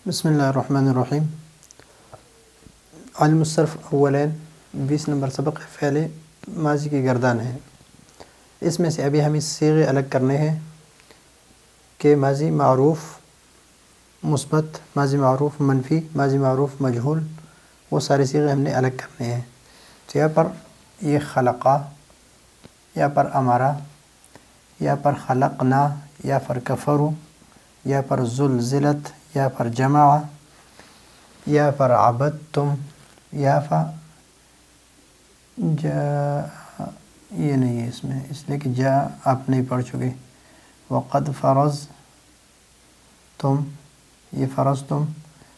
بسم اللہ الرحمن الرحیم۔ علم الصرف اولین 20 نمبر سبق فعل ماضی کی گردان ہے۔ اس میں سے ابھی ہم اس صیغے الگ کرنے ہیں کہ ماضی معروف مثبت، ماضی معروف منفی، ماضی معروف مجہول، وہ سارے صیغے ہم نے الگ کرنے ہیں۔ تو یہاں پر یہ خلقہ، یا پر امارہ، یا پر خلقنا، یا پر کفروا، یا پر زلزلت، یا پر جمع، یا پر عبدتم، یا پر جا، یہ نہیں ہے اس میں، اس لیے کہ جا آپ نہیں پڑھ چکے۔ وقد فرضتم، یہ فرضتم،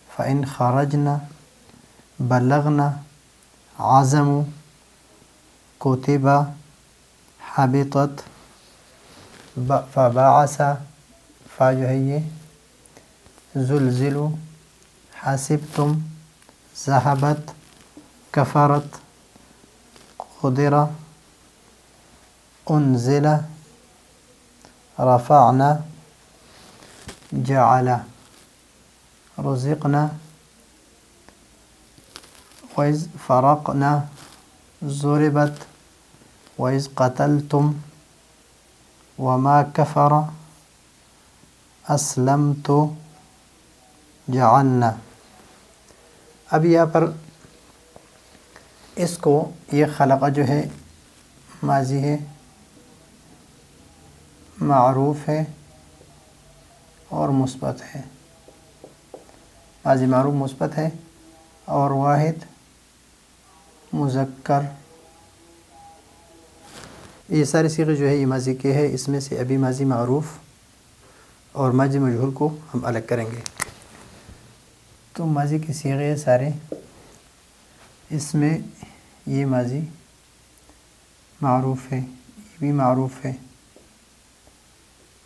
فإن خرجنا، بلغنا، عزموا، کتب، حبطت، فبعث، فا جو ہے یہ زلزلوا، حسبتم، ذهبت، کفرت، قدر، انزل، رفعنا، جعل، رزقنا، وإذ فرقنا، ضربت، وإذ قتلتم، وما كفر، اسلمت، جعلنا۔ اب یہاں پر اس کو یہ خلقہ جو ہے ماضی ہے، معروف ہے اور مثبت ہے، ماضی معروف مثبت ہے اور واحد مذکر، یہ سارے صیغے جو ہے یہ ماضی کے ہے۔ اس میں سے ابھی ماضی معروف اور ماضی مجہول کو ہم الگ کریں گے۔ تو ماضی کے صیغے سارے، اس میں یہ ماضی معروف ہے، یہ بھی معروف ہے،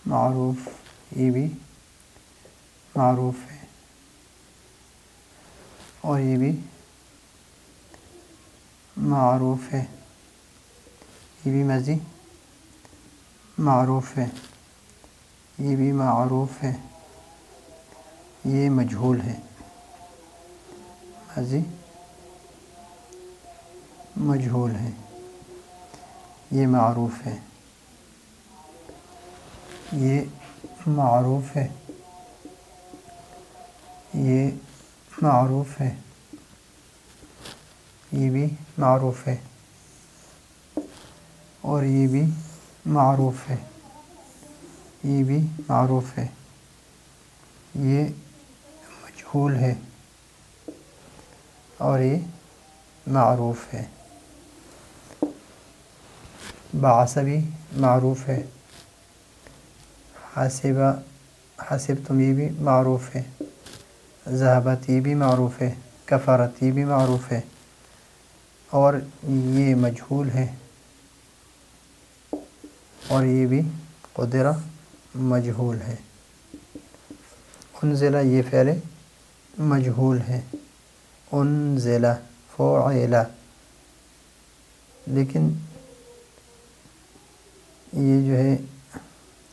معروف، یہ بھی معروف ہے، اور یہ بھی معروف ہے، یہ بھی ماضی معروف ہے، یہ بھی معروف ہے، یہ مجہول ہے، ماضی مجہول ہے، یہ معروف ہے، یہ معروف ہے، یہ معروف ہے، یہ بھی معروف ہے، اور یہ بھی معروف ہے، یہ بھی معروف ہے، یہ مجہول ہے، اور یہ معروف ہے۔ بعث بھی معروف ہے، حاسبہ، حسبتم، یہ بھی معروف ہے، ذهبت، یہ بھی معروف ہے، کفرت، یہ بھی معروف ہے، اور یہ مجہول ہے، اور یہ بھی قدرہ مجہول ہے۔ انزلہ، یہ فعل مجہول ہے، انزلہ، فعل، لیکن یہ جو ہے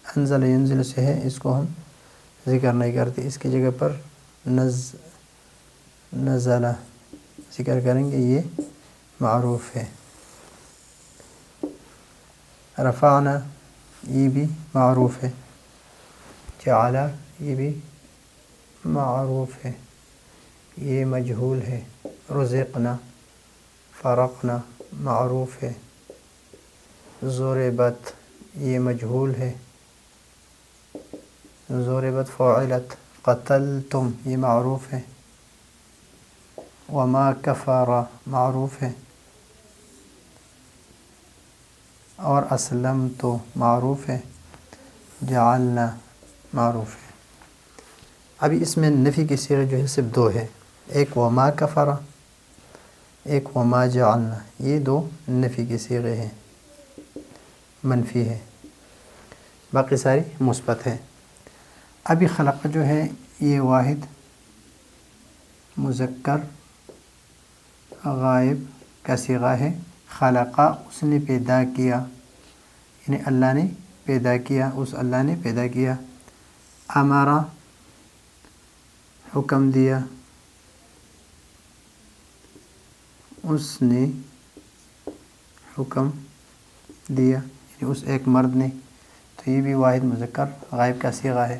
انزل ینزل سے ہے، اس کو ہم ذکر نہیں کرتے، اس کی جگہ پر نزلہ ذکر کریں گے، یہ معروف ہے۔ رفعنا، یہ بھی معروف ہے، جعل، یہ بھی معروف ہے، یہ مجہول ہے، رزقنا، فرقنا، معروف ہے، ضربت، یہ مجہول ہے، ضربت، فعلت، قتلتم، یہ معروف ہے، وما کفر، معروف ہے، اور اسلمت، معروف ہے، جعلنا، معروف ہے۔ ابھی اس میں نفی کی صیغے جو ہے صرف دو ہے، ایک وما کفر، ایک وما جعلنا، یہ دو نفی کی صیغے ہیں، منفی ہے، باقی ساری مثبت ہے۔ ابھی خلقہ جو ہے یہ واحد مذکر غائب کا صیغہ ہے۔ خلقہ، اس نے پیدا کیا، یعنی اللہ نے پیدا کیا، اس اللہ نے پیدا کیا۔ امارہ، حکم دیا، اس نے حکم دیا، یعنی اس ایک مرد نے، تو یہ بھی واحد مذکر غائب کا صیغہ ہے۔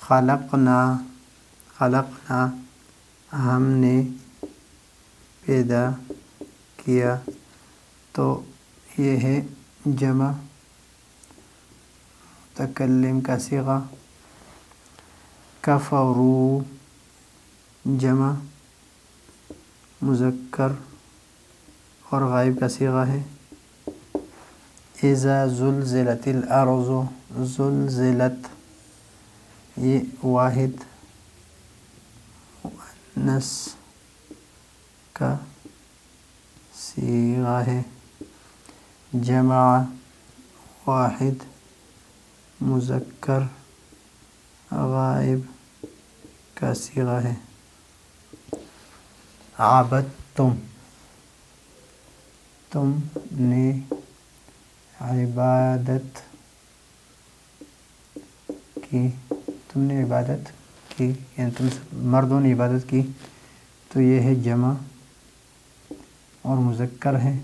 خلقنا، خلقنا ہم نے پیدا کیا، تو یہ ہے جمع متکلم کا صیغہ۔ کفروا جمع مذکر اور غائب کا صیغہ ہے۔ اذا زلزلت الارض، زلزلت یہ واحد مؤنث کا صیغہ ہے۔ جمع واحد مذکر غائب کا صیغہ ہے۔ عبدتم، تم نے عبادت کی، تم نے عبادت کی، یعنی تم مردوں نے عبادت کی، تو یہ ہے جمع اور مذکر ہے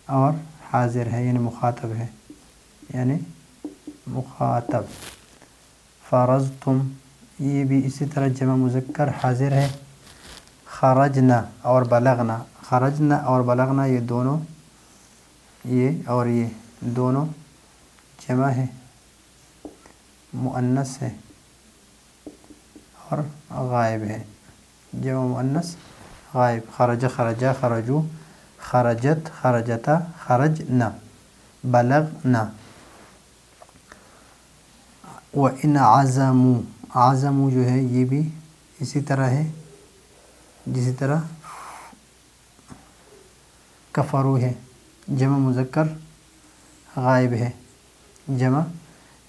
اور حاضر ہے، یعنی مخاطب ہے، یعنی مخاطب۔ فرضتم یہ بھی اسی طرح جمع مذکر حاضر ہے۔ خرجنا اور بلغنا، خرجنا اور بلغنا یہ دونوں، یہ اور یہ دونوں جمع ہے، مؤنث ہے اور غائب ہے، جمع مؤنث غائب۔ خرج، خرجا، خرجو، خرجت، خرجتا، خرجنا، بلغنا۔ وَإِنْ عَزَمُوا، عَزَمُوا جو ہے یہ بھی اسی طرح ہے، جسی طرح کفروا ہے، جمع مذکر غائب ہے،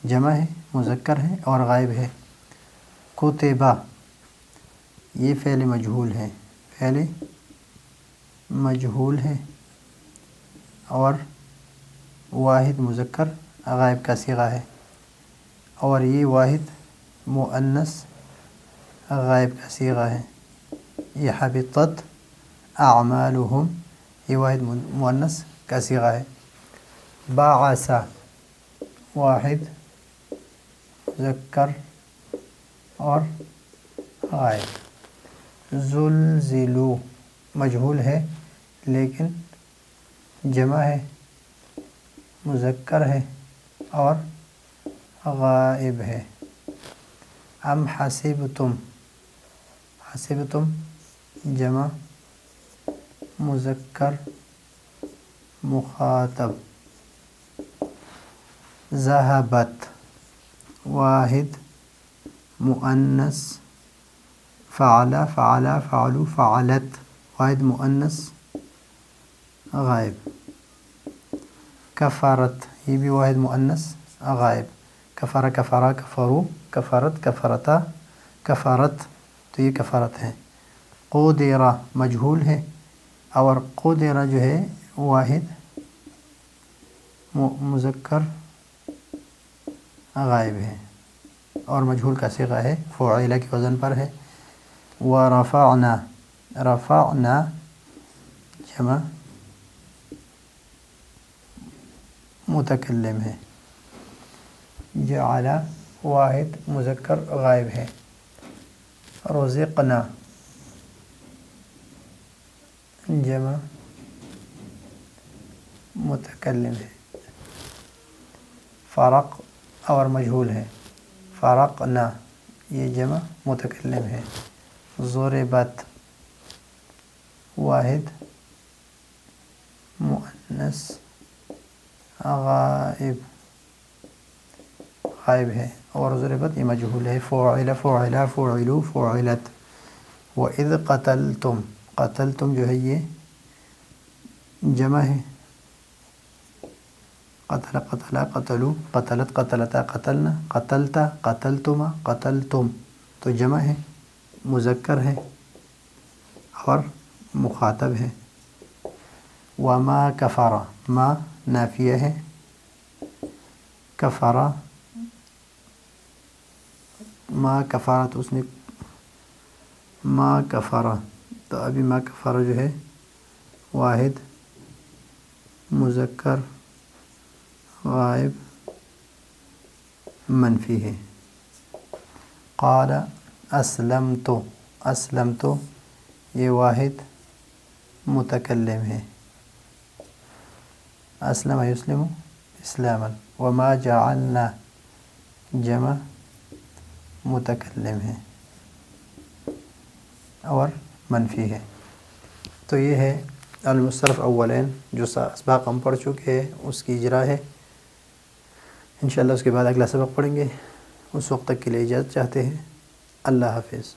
جمع ہے، مذکر ہے اور غائب ہے۔ کتبہ یہ فعل مجہول ہے، فعل مجہول ہے اور واحد مذکر غائب کا صیغہ ہے، اور یہ واحد مؤنث غائب کا صیغہ ہے۔ یہ حبطت اعمالہم یہ واحد مؤنث کا صیغہ ہے۔ بعث واحد مذکر اور غائب۔ زلزلوا مجہول ہے لیکن جمع ہے، مذکر ہے اور غائب ہے۔ ام حسبتم، حسبتم جمع مذکر مخاطب۔ ذهبت واحد مؤنث، فعل، فعلا، فعلوا، فعلت واحد مؤنث غائب۔ کفرت یہ بھی واحد مؤنث غائب۔ کفر، کفرا، کفروا، کفرت، کفرتا، کفرت، تو یہ کفرت ہے۔ قدر مجہول ہے اور قدر جو ہے واحد مذکر غائب ہے اور مجہول کا صیغہ ہے، فعل کے وزن پر ہے۔ ورفعنا، رفعنا جمع متکلم ہے۔ جعل واحد مذکر غائب ہے۔ رزقنا جمع متکلم ہے۔ فرق اور مجہول ہے، فرقنا یہ جمع متکلم ہے۔ ضربت واحد مؤنث غائب ہے اور ضربت یہ مجہول ہے۔ فعل، فعلا، فعلوا، فعلت۔ وَإِذْ قَتَلْتُمْ، قتلتم جو ہے یہ جمع ہے، قتل، قتلا، قتلوا، قتلت، قتلتا، قتلنا، قتلتا، قتلتما، قتلتم، تو جمع ہے، مذکر ہے اور مخاطب ہے۔ وما کفر، ما نافیہ ہے، کفر، ما کفرت اس نے ما کفر، تو ابھی ما کفر جو ہے واحد مذکر غائب منفی ہے۔ قال اسلمت، اسلمت یہ واحد متکلم ہے، اسلم یسلم اسلاما، وما جعلنا جمع متکلم ہے اور منفی ہے۔ تو یہ ہے المصرف اولین جو اسباق ہم پڑھ چکے ہیں اس کی اجرا ہے۔ انشاءاللہ اس کے بعد اگلا سبق پڑھیں گے، اس وقت تک کے لیے اجازت چاہتے ہیں۔ اللہ حافظ۔